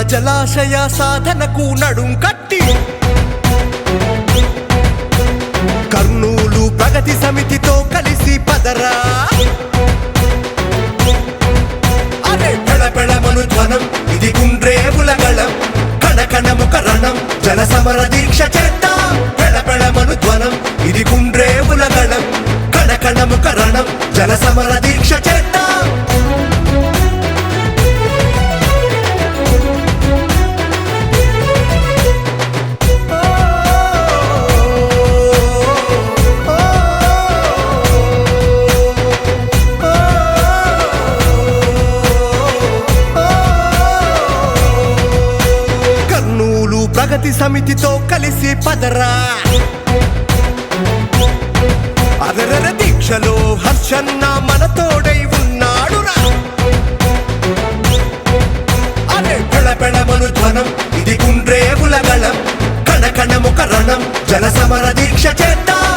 జలాశయ సాధనకు నడుం కట్టి కర్నూలు ప్రగతి సమితితో కలిసి పదరా అరే పెళపెళమను ధ్వనం ఇది గుండ్రేవుల గళం కణకణముక రణం జన సమర దీక్ష చేద్దాం పెళపెళమను ధ్వనం ఇది గుండ్రేవుల గళం కణకణముక రణం జన సమర దీక్ష చేద్దాం ప్రగతి సమితితో కలిసి పదరా అదరర దీక్షలో హర్షన్న మనతోడై ఉన్నాడురా అరే పెళపెళమను ధ్వనం ఇది గుండ్రేవుల గళం కణకణముక రణం జన సమర దీక్ష చేద్దాం